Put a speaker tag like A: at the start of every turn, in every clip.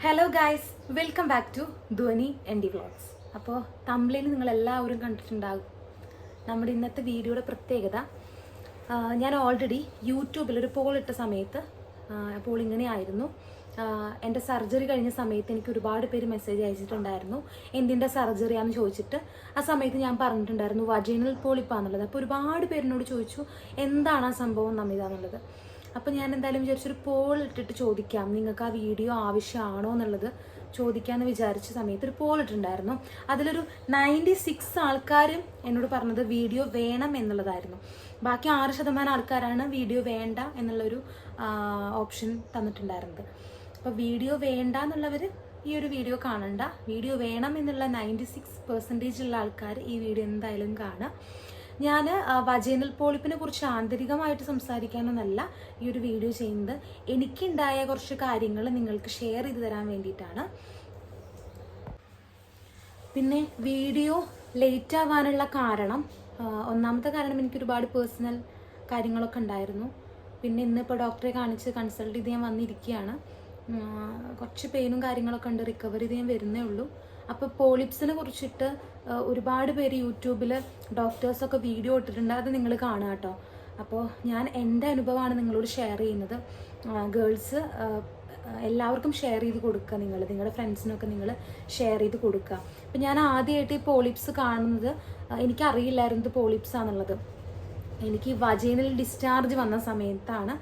A: Hello guys, welcome back to Dhwani ND vlogs. അപ്പോൾ തമ്പ്ലയിൽ നിങ്ങളെല്ലാവരും കണ്ടിട്ടുണ്ടാകും നമ്മുടെ ഇന്നത്തെ വീഡിയോയുടെ പ്രത്യേകത. ഞാൻ ഓൾറെഡി യൂട്യൂബിലൊരു പോൾ ഇട്ട സമയത്ത് പോൾ ഇങ്ങനെയായിരുന്നു. എൻ്റെ സർജറി കഴിഞ്ഞ സമയത്ത് എനിക്ക് ഒരുപാട് പേര് മെസ്സേജ് അയച്ചിട്ടുണ്ടായിരുന്നു എന്തിൻ്റെ സർജറിയാണെന്ന് ചോദിച്ചിട്ട്. ആ സമയത്ത് ഞാൻ പറഞ്ഞിട്ടുണ്ടായിരുന്നു വജൈനൽ പോളിപ്പാന്നുള്ളത്. അപ്പോൾ ഒരുപാട് പേരിനോട് ചോദിച്ചു എന്താണ് ആ സംഭവം നമിതാന്നുള്ളത്. അപ്പോൾ ഞാൻ എന്തായാലും വിചാരിച്ചൊരു പോൾ ഇട്ടിട്ട് ചോദിക്കാം, നിങ്ങൾക്ക് ആ വീഡിയോ ആവശ്യമാണോ എന്നുള്ളത് ചോദിക്കാമെന്ന് വിചാരിച്ച സമയത്ത് ഒരു പോൾ ഇട്ടിട്ടുണ്ടായിരുന്നു. അതിലൊരു 96 ആൾക്കാരും എന്നോട് പറഞ്ഞത് വീഡിയോ വേണം എന്നുള്ളതായിരുന്നു. ബാക്കി 6% ആൾക്കാരാണ് വീഡിയോ വേണ്ട എന്നുള്ളൊരു ഓപ്ഷൻ തന്നിട്ടുണ്ടായിരുന്നത്. അപ്പോൾ വീഡിയോ വേണ്ട എന്നുള്ളവർ ഈ ഒരു വീഡിയോ കാണണ്ട, വീഡിയോ വേണം എന്നുള്ള 96% ഉള്ള ആൾക്കാർ ഈ വീഡിയോ എന്തായാലും കാണുക. ഞാൻ വജൈനൽ പോളിപ്പിനെ കുറിച്ച് ആന്തരികമായിട്ട് സംസാരിക്കാനൊന്നല്ല ഈ ഒരു വീഡിയോ ചെയ്യുന്നത്. എനിക്കുണ്ടായ കുറച്ച് കാര്യങ്ങൾ നിങ്ങൾക്ക് ഷെയർ ചെയ്ത് തരാൻ വേണ്ടിയിട്ടാണ്. പിന്നെ വീഡിയോ ലേറ്റ് ആവാനുള്ള കാരണം, ഒന്നാമത്തെ കാരണം എനിക്ക് ഒരുപാട് പേഴ്സണൽ കാര്യങ്ങളൊക്കെ ഉണ്ടായിരുന്നു. പിന്നെ ഇന്നിപ്പോൾ ഡോക്ടറെ കാണിച്ച് കൺസൾട്ട് ചെയ്ത് ഞാൻ വന്നിരിക്കുകയാണ്. കുറച്ച് പെയിനും കാര്യങ്ങളൊക്കെ ഉണ്ട്, റിക്കവർ ചെയ്ത് ഞാൻ വരുന്നേ ഉള്ളൂ. അപ്പോൾ പോളിപ്സിനെ കുറിച്ചിട്ട് ഒരുപാട് പേര് യൂട്യൂബിൽ ഡോക്ടേഴ്സൊക്കെ വീഡിയോ ഇട്ടിട്ടുണ്ട്, അത് നിങ്ങൾ കാണുക കേട്ടോ. അപ്പോൾ ഞാൻ എൻ്റെ അനുഭവമാണ് നിങ്ങളോട് ഷെയർ ചെയ്യുന്നത്. ഗേൾസ് എല്ലാവർക്കും ഷെയർ ചെയ്ത് കൊടുക്കുക, നിങ്ങളുടെ ഫ്രണ്ട്സിനൊക്കെ നിങ്ങൾ ഷെയർ ചെയ്ത് കൊടുക്കുക. അപ്പോൾ ഞാൻ ആദ്യമായിട്ട് ഈ പോളിപ്സ് കാണുന്നത് എനിക്കറിയില്ലായിരുന്നു പോളിപ്സ് ആണെന്നുള്ളത്. എനിക്ക് വജൈനൽ ഡിസ്ചാർജ് വന്ന സമയത്താണ്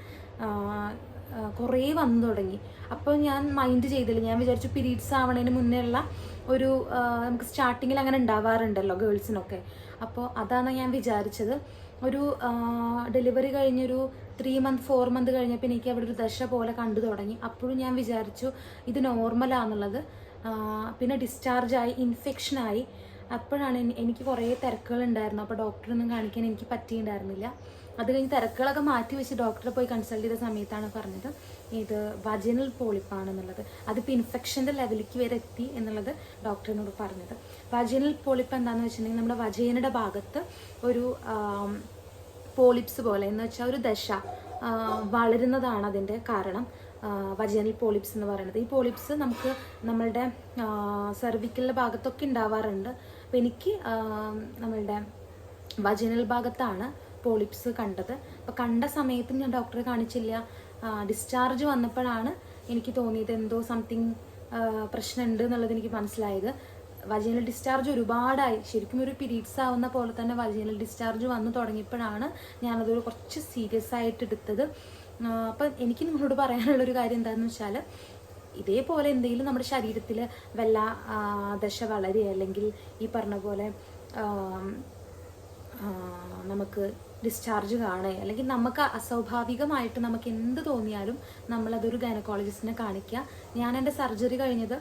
A: കുറേ വന്നു തുടങ്ങി. അപ്പോൾ ഞാൻ മൈൻഡ് ചെയ്തില്ല. ഞാൻ വിചാരിച്ചു പീരീഡ്സ് ആവണതിന് മുന്നേ ഉള്ള ഒരു നമുക്ക് സ്റ്റാർട്ടിങ്ങിൽ അങ്ങനെ ഉണ്ടാവാറുണ്ടല്ലോ ഗേൾസിനൊക്കെ. അപ്പോൾ അതാണ് ഞാൻ വിചാരിച്ചത്. ഒരു ഡെലിവറി കഴിഞ്ഞൊരു 3 month 4 month കഴിഞ്ഞപ്പോൾ എനിക്ക് അവിടെ ഒരു ദശ പോലെ കണ്ടു തുടങ്ങി. അപ്പോഴും ഞാൻ വിചാരിച്ചു ഇത് നോർമലാണെന്നുള്ളത്. പിന്നെ ഡിസ്ചാർജായി, ഇൻഫെക്ഷനായി. അപ്പോഴാണ് എനിക്ക് കുറേ തിരക്കുകളുണ്ടായിരുന്നു. അപ്പോൾ ഡോക്ടറൊന്നും കാണിക്കാൻ എനിക്ക് പറ്റിയിട്ടുണ്ടായിരുന്നില്ല. അത് കഴിഞ്ഞ് തിരക്കുകളൊക്കെ മാറ്റി വെച്ച് ഡോക്ടറെ പോയി കൺസൾട്ട് ചെയ്ത സമയത്താണ് പറഞ്ഞത് ഇത് വജൈനൽ പോളിപ്പാണെന്നുള്ളത്. അതിപ്പോൾ ഇൻഫെക്ഷൻ്റെ ലെവലിലേക്ക് വരെ എത്തി എന്നുള്ളത് ഡോക്ടറിനോട് പറഞ്ഞത്. വജൈനൽ പോളിപ്പ് എന്താണെന്ന് വെച്ചിട്ടുണ്ടെങ്കിൽ നമ്മുടെ വജൈനയുടെ ഭാഗത്ത് ഒരു പോളിപ്സ് പോലെ എന്ന് വെച്ചാൽ ഒരു ദശ വളരുന്നതാണ് അതിൻ്റെ കാരണം, വജൈനൽ പോളിപ്സ് എന്ന് പറയുന്നത്. ഈ പോളിപ്സ് നമുക്ക് നമ്മളുടെ സെർവിക്കലിൻ്റെ ഭാഗത്തൊക്കെ ഉണ്ടാവാറുണ്ട്. അപ്പോൾ എനിക്ക് നമ്മളുടെ വജൈനൽ ഭാഗത്താണ് പോളിപ്സ് കണ്ടത്. അപ്പോൾ കണ്ട സമയത്തും ഞാൻ ഡോക്ടറെ കാണിച്ചില്ല. ഡിസ്ചാർജ് വന്നപ്പോഴാണ് എനിക്ക് തോന്നിയത് എന്തോ സംതിങ് പ്രശ്നമുണ്ട് എന്നുള്ളത് എനിക്ക് മനസ്സിലായത്. വജൈനൽ ഡിസ്ചാർജ് ഒരുപാടായി, ശരിക്കും ഒരു പീരീഡ്സ് ആവുന്ന പോലെ തന്നെ വജൈനൽ ഡിസ്ചാർജ് വന്നു തുടങ്ങിയപ്പോഴാണ് ഞാനതൊരു കുറച്ച് സീരിയസ് ആയിട്ട് എടുത്തത്. അപ്പം എനിക്ക് നിങ്ങളോട് പറയാനുള്ളൊരു കാര്യം എന്താണെന്ന് വെച്ചാൽ, ഇതേപോലെ എന്തെങ്കിലും നമ്മുടെ ശരീരത്തിൽ വല്ല ദശ വളരുക അല്ലെങ്കിൽ ഈ പറഞ്ഞ പോലെ നമുക്ക് ഡിസ്ചാർജ് കാണുക അല്ലെങ്കിൽ നമുക്ക് അസ്വാഭാവികമായിട്ട് നമുക്ക് എന്ത് തോന്നിയാലും നമ്മളതൊരു ഗൈനക്കോളജിസ്റ്റിനെ കാണിക്കുക. ഞാൻ എൻ്റെ സർജറി കഴിഞ്ഞത്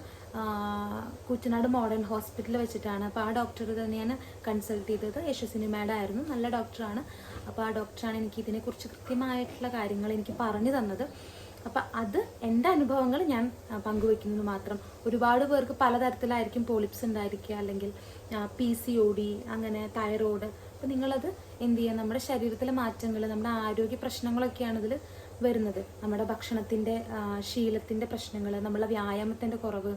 A: കുട്ടനാട് മോഡേൺ ഹോസ്പിറ്റലിൽ വെച്ചിട്ടാണ്. അപ്പോൾ ആ ഡോക്ടർ തന്നെയാണ് കൺസൾട്ട് ചെയ്തത്. യശസ്വിനി മാഡം ആയിരുന്നു, നല്ല ഡോക്ടറാണ്. അപ്പോൾ ആ ഡോക്ടറാണ് എനിക്ക് ഇതിനെക്കുറിച്ച് കൃത്യമായിട്ടുള്ള കാര്യങ്ങൾ എനിക്ക് പറഞ്ഞു തന്നത്. അപ്പം അത് എൻ്റെ അനുഭവങ്ങൾ ഞാൻ പങ്കുവെക്കുന്നത് മാത്രം. ഒരുപാട് പേർക്ക് പലതരത്തിലായിരിക്കും പോളിപ്സ് ഉണ്ടായിരിക്കുക, അല്ലെങ്കിൽ PCOD, അങ്ങനെ തൈറോയ്ഡ്. അപ്പോൾ നിങ്ങളത് എന്ത് ചെയ്യുക, നമ്മുടെ ശരീരത്തിലെ മാറ്റങ്ങൾ, നമ്മുടെ ആരോഗ്യ പ്രശ്നങ്ങളൊക്കെയാണ് ഇതിൽ വരുന്നത്. നമ്മുടെ ഭക്ഷണത്തിൻ്റെ ശീലത്തിൻ്റെ പ്രശ്നങ്ങൾ, നമ്മളെ വ്യായാമത്തിൻ്റെ കുറവ്.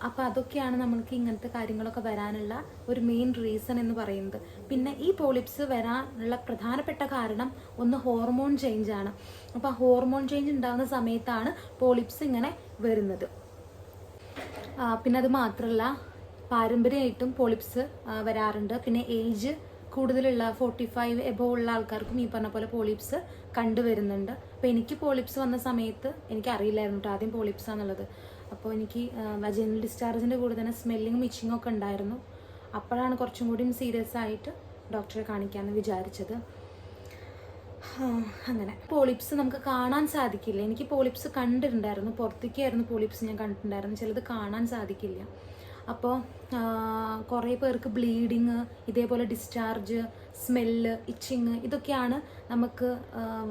A: അപ്പോൾ അതൊക്കെയാണ് നമ്മൾക്ക് ഇങ്ങനത്തെ കാര്യങ്ങളൊക്കെ വരാനുള്ള ഒരു മെയിൻ റീസൺ എന്ന് പറയുന്നത്. പിന്നെ ഈ പോളിപ്സ് വരാനുള്ള പ്രധാനപ്പെട്ട കാരണം ഒന്ന് ഹോർമോൺ ചേഞ്ചാണ്. അപ്പോൾ ആ ഹോർമോൺ ചേഞ്ച് ഉണ്ടാകുന്ന സമയത്താണ് പോളിപ്സ് ഇങ്ങനെ വരുന്നത്. പിന്നെ അത് മാത്രമല്ല, പാരമ്പര്യമായിട്ടും പോളിപ്സ് വരാറുണ്ട്. പിന്നെ ഏജ് കൂടുതലുള്ള 45 എബോവ് ഉള്ള ആൾക്കാർക്കും ഈ പറഞ്ഞ പോലെ പോളിപ്സ് കണ്ടുവരുന്നുണ്ട്. അപ്പോൾ എനിക്ക് പോളിപ്സ് വന്ന സമയത്ത് എനിക്കറിയില്ലായിരുന്നു കേട്ടോ ആദ്യം പോളിപ്സ് ആണെന്നുള്ളത്. അപ്പോൾ എനിക്ക് വജൈനൽ ഡിസ്ചാർജിൻ്റെ കൂടെ തന്നെ സ്മെല്ലിങ്ങും ഇച്ചിങ്ങും ഒക്കെ ഉണ്ടായിരുന്നു. അപ്പോഴാണ് കുറച്ചും കൂടി സീരിയസ് ആയിട്ട് ഡോക്ടറെ കാണിക്കാമെന്ന് വിചാരിച്ചത്. അങ്ങനെ പോളിപ്സ് നമുക്ക് കാണാൻ സാധിക്കില്ല. എനിക്ക് പോളിപ്സ് കണ്ടിട്ടുണ്ടായിരുന്നു, പുറത്തേക്കായിരുന്നു പോളിപ്സ് ഞാൻ കണ്ടിട്ടുണ്ടായിരുന്നു, ചിലത് കാണാൻ സാധിക്കില്ല. അപ്പോൾ കുറേ പേർക്ക് ബ്ലീഡിങ്, ഇതേപോലെ ഡിസ്ചാർജ്, സ്മെല്ല്, ഇച്ചിങ്, ഇതൊക്കെയാണ് നമുക്ക്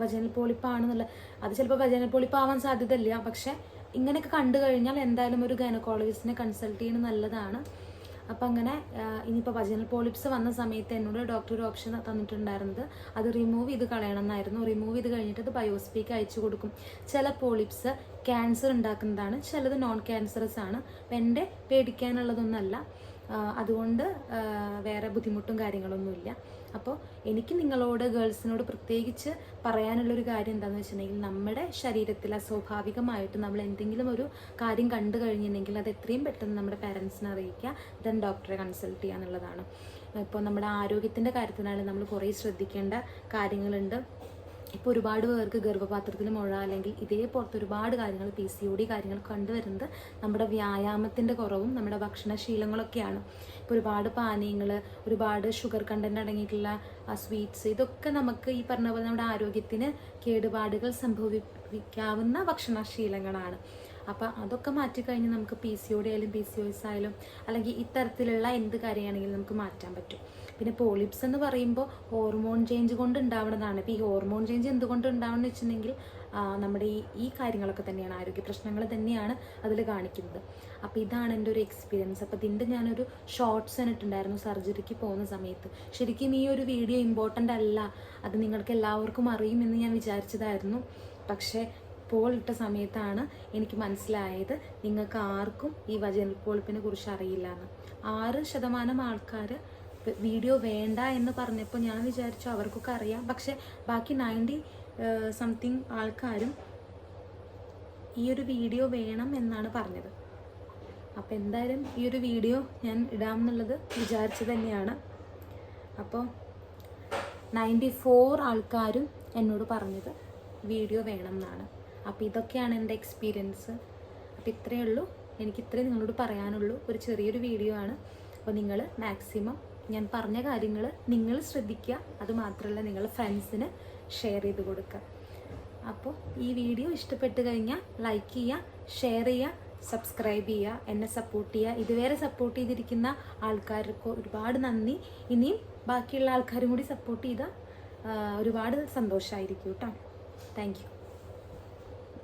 A: വജൈനൽ പോളിപ്പാണെന്നുള്ള. അത് ചിലപ്പോൾ വജൈനൽ പോളിപ്പ് ആവാൻ സാധ്യതയില്ല, പക്ഷേ ഇങ്ങനെയൊക്കെ കണ്ടു കഴിഞ്ഞാൽ എന്തായാലും ഒരു ഗൈനക്കോളജിസ്റ്റിനെ കൺസൾട്ട് ചെയ്യുന്നത് നല്ലതാണ്. അപ്പം അങ്ങനെ ഇനിയിപ്പോൾ വജനൽ പോളിപ്സ് വന്ന സമയത്ത് എന്നോട് ഡോക്ടർ ഒരു ഓപ്ഷൻ തന്നിട്ടുണ്ടായിരുന്നത് അത് റിമൂവ് ചെയ്ത് കളയണം എന്നായിരുന്നു. റിമൂവ് ചെയ്ത് കഴിഞ്ഞിട്ട് അത് ബയോസ്പിക്ക് അയച്ചു കൊടുക്കും. ചില പോളിപ്സ് ക്യാൻസർ ഉണ്ടാക്കുന്നതാണ്, ചിലത് നോൺ ക്യാൻസറസ് ആണ്. അപ്പം എൻ്റെ പേടിക്കാനുള്ളതൊന്നുമല്ല, അതുകൊണ്ട് വേറെ ബുദ്ധിമുട്ടും കാര്യങ്ങളൊന്നുമില്ല. അപ്പോൾ എനിക്ക് നിങ്ങളോട് ഗേൾസിനോട് പ്രത്യേകിച്ച് പറയാനുള്ളൊരു കാര്യം എന്താണെന്ന് വെച്ചിട്ടുണ്ടെങ്കിൽ, നമ്മുടെ ശരീരത്തിൽ അസ്വാഭാവികമായിട്ട് നമ്മൾ എന്തെങ്കിലും ഒരു കാര്യം കണ്ടു കഴിഞ്ഞിട്ടുണ്ടെങ്കിൽ അത് എത്രയും പെട്ടെന്ന് നമ്മുടെ പാരൻസിനെ അറിയിക്കുക, ദെൻ ഡോക്ടറെ കൺസൾട്ട് ചെയ്യുക എന്നുള്ളതാണ്. ഇപ്പോൾ നമ്മുടെ ആരോഗ്യത്തിൻ്റെ കാര്യത്തിനാണ് നമ്മൾ കുറേ ശ്രദ്ധിക്കേണ്ട കാര്യങ്ങളുണ്ട്. ഇപ്പോൾ ഒരുപാട് പേർക്ക് ഗർഭപാത്രത്തിൽ മുഴ അല്ലെങ്കിൽ ഇതേപോലത്തെ ഒരുപാട് കാര്യങ്ങൾ PCOD കാര്യങ്ങൾ കണ്ടുവരുന്നത് നമ്മുടെ വ്യായാമത്തിൻ്റെ കുറവും നമ്മുടെ ഭക്ഷണശീലങ്ങളൊക്കെയാണ്. ഇപ്പോൾ ഒരുപാട് പാനീയങ്ങൾ, ഒരുപാട് ഷുഗർ കണ്ടൻറ്റ് അടങ്ങിയിട്ടുള്ള സ്വീറ്റ്സ്, ഇതൊക്കെ നമുക്ക് ഈ പറഞ്ഞ പോലെ നമ്മുടെ ആരോഗ്യത്തിന് കേടുപാടുകൾ സംഭവിക്കാവുന്ന ഭക്ഷണശീലങ്ങളാണ്. അപ്പോൾ അതൊക്കെ മാറ്റിക്കഴിഞ്ഞ് നമുക്ക് PCOD ആയാലും PCOS ആയാലും അല്ലെങ്കിൽ ഇത്തരത്തിലുള്ള എന്ത് കാര്യമാണെങ്കിലും നമുക്ക് മാറ്റാൻ പറ്റും. പിന്നെ പോളിപ്സ് എന്ന് പറയുമ്പോൾ ഹോർമോൺ ചേഞ്ച് കൊണ്ട് ഉണ്ടാവുന്നതാണ്. ഇപ്പോൾ ഈ ഹോർമോൺ ചേഞ്ച് എന്തുകൊണ്ട് ഉണ്ടാവുമെന്ന് വെച്ചിട്ടുണ്ടെങ്കിൽ നമ്മുടെ ഈ കാര്യങ്ങളൊക്കെ തന്നെയാണ്, ആരോഗ്യ പ്രശ്നങ്ങൾ തന്നെയാണ് അതിൽ കാണിക്കുന്നത്. അപ്പോൾ ഇതാണ് എൻ്റെ ഒരു എക്സ്പീരിയൻസ്. അപ്പോൾ ഇതിൻ്റെ ഞാനൊരു ഷോർട്ട്സ് ഇട്ടിട്ടുണ്ടായിരുന്നു സർജറിക്ക് പോകുന്ന സമയത്ത്. ശരിക്കും ഈ ഒരു വീഡിയോ ഇമ്പോർട്ടൻ്റ് അല്ല, അത് നിങ്ങൾക്ക് എല്ലാവർക്കും അറിയുമെന്ന് ഞാൻ വിചാരിച്ചതായിരുന്നു. പക്ഷേ ഇപ്പോൾ ഇട്ട സമയത്താണ് എനിക്ക് മനസ്സിലായത് നിങ്ങൾക്ക് ആർക്കും ഈ വജനൽ പോളിപ്പിനെ കുറിച്ച് അറിയില്ല എന്ന്. 6% ആൾക്കാർ വീഡിയോ വേണ്ട എന്ന് പറഞ്ഞപ്പോൾ ഞാൻ വിചാരിച്ചു അവർക്കൊക്കെ അറിയാം, പക്ഷെ ബാക്കി 90% ആൾക്കാരും ഈ ഒരു വീഡിയോ വേണം എന്നാണ് പറഞ്ഞത്. അപ്പോൾ എന്തായാലും ഈ ഒരു വീഡിയോ ഞാൻ ഇടാമെന്നുള്ളത് വിചാരിച്ചു തന്നെയാണ്. അപ്പോൾ 94 ആൾക്കാരും എന്നോട് പറഞ്ഞത് വീഡിയോ വേണം എന്നാണ്. അപ്പോൾ ഇതൊക്കെയാണ് എൻ്റെ എക്സ്പീരിയൻസ്. അപ്പോൾ ഇത്രയേ ഉള്ളൂ, എനിക്ക് ഇത്രയും നിങ്ങളോട് പറയാനുള്ളൂ. ഒരു ചെറിയൊരു വീഡിയോ ആണ്. അപ്പോൾ നിങ്ങൾ മാക്സിമം ഞാൻ പറഞ്ഞ കാര്യങ്ങൾ നിങ്ങൾ ശ്രദ്ധിക്കുക, അതുമാത്രമല്ല നിങ്ങളുടെ ഫ്രണ്ട്സിന് ഷെയർ ചെയ്ത് കൊടുക്കുക. അപ്പോൾ ഈ വീഡിയോ ഇഷ്ടപ്പെട്ട് കഴിഞ്ഞാൽ ലൈക്ക് ചെയ്യുക, ഷെയർ ചെയ്യുക, സബ്സ്ക്രൈബ് ചെയ്യുക, എന്നെ സപ്പോർട്ട് ചെയ്യുക. ഇതുവരെ സപ്പോർട്ട് ചെയ്തിരിക്കുന്ന ആൾക്കാർക്ക് ഒരുപാട് നന്ദി. ഇനിയും ബാക്കിയുള്ള ആൾക്കാരും കൂടി സപ്പോർട്ട് ചെയ്താൽ ഒരുപാട് സന്തോഷമായിരിക്കും കേട്ടോ. Thank you.